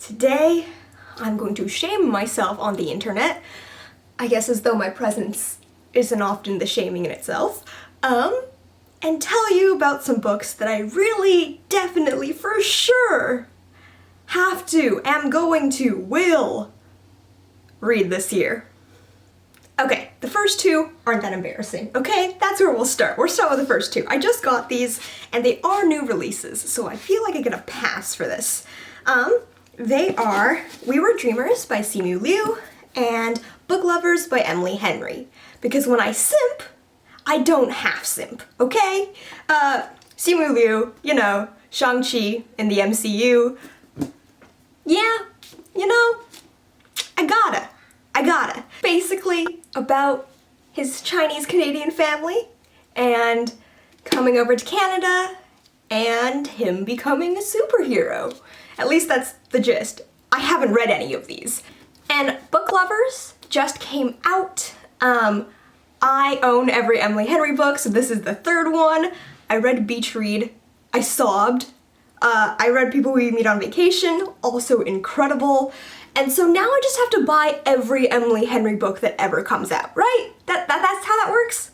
Today, I'm going to shame myself on the internet, I guess as though my presence isn't often the shaming in itself, and tell you about some books that I really, definitely, for sure, am going to, will read this year. Okay, the first two aren't that embarrassing, okay? That's where we'll start. We'll start with the first two. I just got these, and they are new releases, so I feel like I get a pass for this. They are We Were Dreamers by Simu and Book Lovers by Emily Henry. Because when I simp, I don't half simp, okay? Simu Liu, you know, Shang-Chi in the MCU. Yeah, you know, I gotta. Basically about his Chinese-Canadian family and coming over to Canada and him becoming a superhero. At least that's the gist. I haven't read any of these. And Book Lovers just came out. I own every Emily Henry book, so this is the third one. I read Beach Read. I sobbed. I read People We Meet on Vacation, also incredible. And so now I just have to buy every Emily Henry book that ever comes out, right? That's how that works?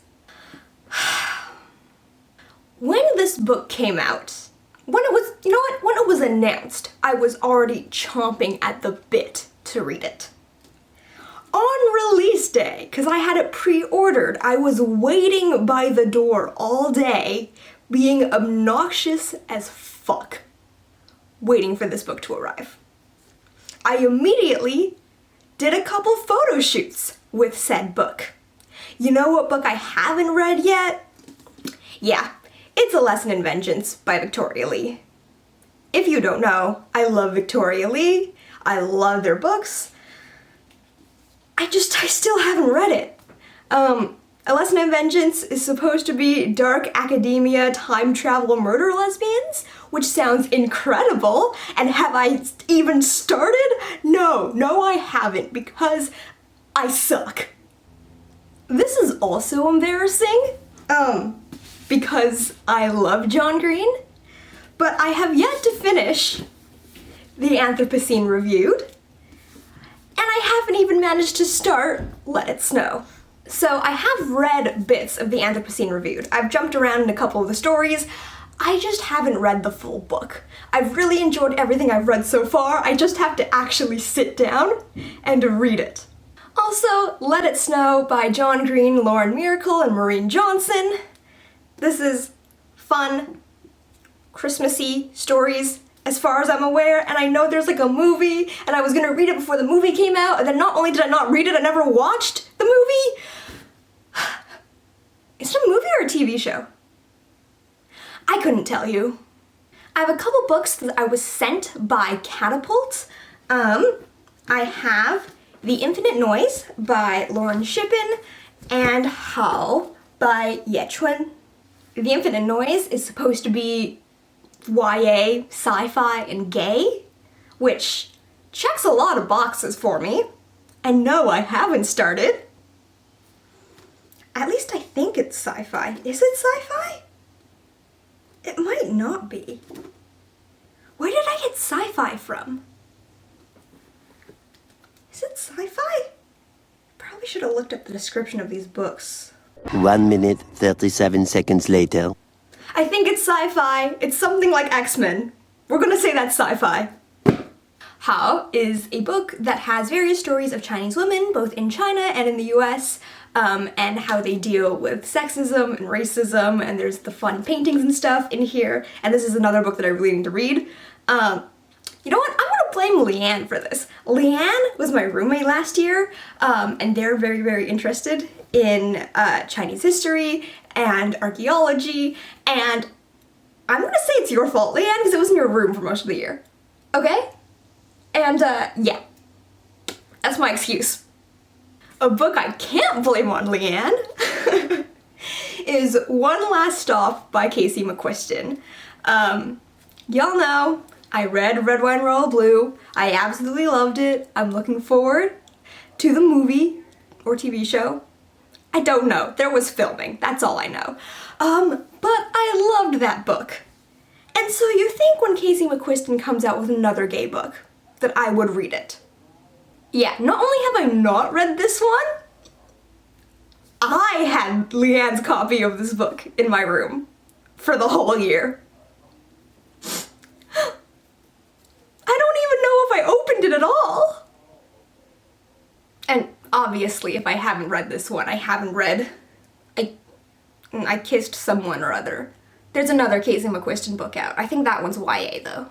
When this book came out, when it was announced, I was already chomping at the bit to read it. On release day, because I had it pre-ordered, I was waiting by the door all day, being obnoxious as fuck, waiting for this book to arrive. I immediately did a couple photo shoots with said book. You know what book I haven't read yet? Yeah, it's A Lesson in Vengeance by Victoria Lee. If you don't know, I love Victoria Lee. I love their books. I still haven't read it. A Lesson in Vengeance is supposed to be dark academia, time travel, murder lesbians, which sounds incredible. And have I even started? No, I haven't, because I suck. This is also embarrassing, because I love John Green, but I have yet to finish the Anthropocene Reviewed, and I haven't even managed to start Let It Snow. So I have read bits of the Anthropocene Reviewed. I've jumped around in a couple of the stories. I just haven't read the full book. I've really enjoyed everything I've read so far. I just have to actually sit down and read it. Also, Let It Snow by John Green, Lauren Myracle, and Maureen Johnson. This is fun, Christmassy stories, as far as I'm aware, and I know there's like a movie, and I was gonna read it before the movie came out, and then not only did I not read it, I never watched the movie. Is it a movie or a TV show? I couldn't tell you. I have a couple books that I was sent by Catapults. I have The Infinite Noise by Lauren Shippen and How by Ye Chun. The Infinite Noise is supposed to be YA, sci-fi, and gay, which checks a lot of boxes for me. And no, I haven't started. At least I think it's sci-fi. Is it sci-fi? It might not be. Where did I get sci-fi from? Is it sci-fi? Probably should have looked up the description of these books. 1 minute, 37 seconds later. I think it's sci-fi. It's something like X-Men. We're gonna say that's sci-fi. How is a book that has various stories of Chinese women, both in China and in the US, and how they deal with sexism and racism, and there's the fun paintings and stuff in here, and this is another book that I really need to read. You know what? I'm gonna blame Leann for this. Leann was my roommate last year, and they're very, very interested in Chinese history and archaeology, and I'm gonna say it's your fault, Leann, because it was in your room for most of the year. Okay? And, yeah. That's my excuse. A book I can't blame on Leann is One Last Stop by Casey McQuiston. Y'all know, I read Red Wine Royal Blue. I absolutely loved it. I'm looking forward to the movie or TV show. I don't know. There was filming. That's all I know. But I loved that book. And so you think when Casey McQuiston comes out with another gay book, that I would read it. Yeah, not only have I not read this one, I had Leann's copy of this book in my room for the whole year. I don't even know if I opened it at all. And obviously, if I haven't read this one, I haven't read I Kissed Someone or Other. There's another Casey McQuiston book out. I think that one's YA though.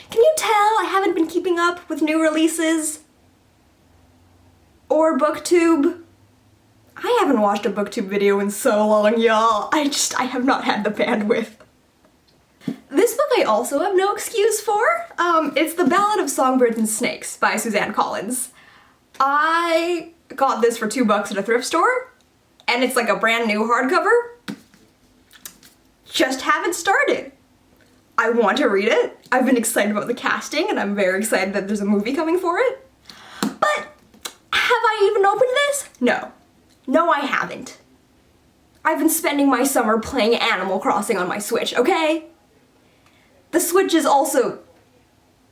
Can you tell I haven't been keeping up with new releases? Or BookTube? I haven't watched a BookTube video in so long, y'all. I have not had the bandwidth. This book I also have no excuse for. It's The Ballad of Songbirds and Snakes by Suzanne Collins. I got this for $2 at a thrift store, and it's like a brand new hardcover. Just haven't started. I want to read it. I've been excited about the casting, and I'm very excited that there's a movie coming for it. But have I even opened this? No. No, I haven't. I've been spending my summer playing Animal Crossing on my Switch, okay? The Switch is also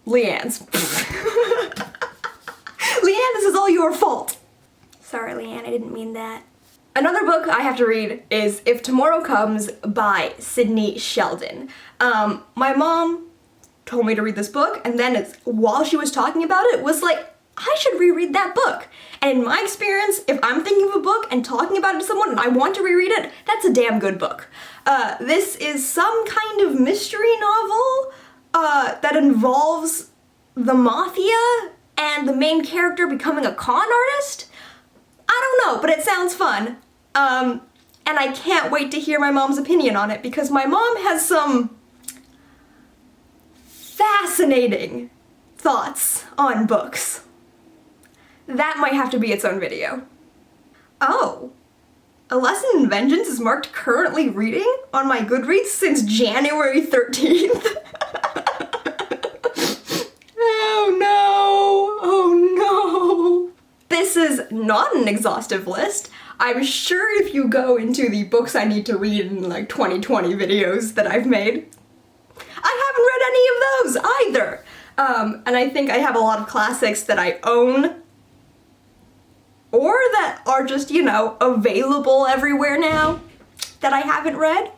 Leann's. Leann, this is all your fault. Sorry, Leann, I didn't mean that. Another book I have to read is If Tomorrow Comes by Sidney Sheldon. My mom told me to read this book, and then while she was talking about it, was like, I should reread that book. And in my experience, if I'm thinking of a book and talking about it to someone and I want to reread it, that's a damn good book. This is some kind of mystery novel that involves the mafia and the main character becoming a con artist. I don't know, but it sounds fun. And I can't wait to hear my mom's opinion on it because my mom has some fascinating thoughts on books. That might have to be its own video. Oh, A Lesson in Vengeance is marked currently reading on my Goodreads since January 13th. Oh no, oh no. This is not an exhaustive list. I'm sure if you go into the books I need to read in like 2020 videos that I've made, I haven't read any of those either. And I think I have a lot of classics that I own or that are just, you know, available everywhere now that I haven't read.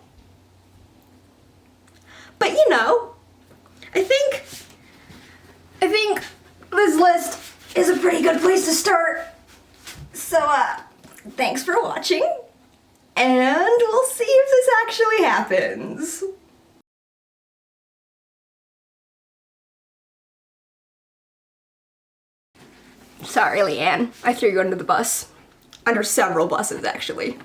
But you know, I think this list is a pretty good place to start. So, thanks for watching, and we'll see if this actually happens. Sorry, Leann. I threw you under the bus. Under several buses, actually.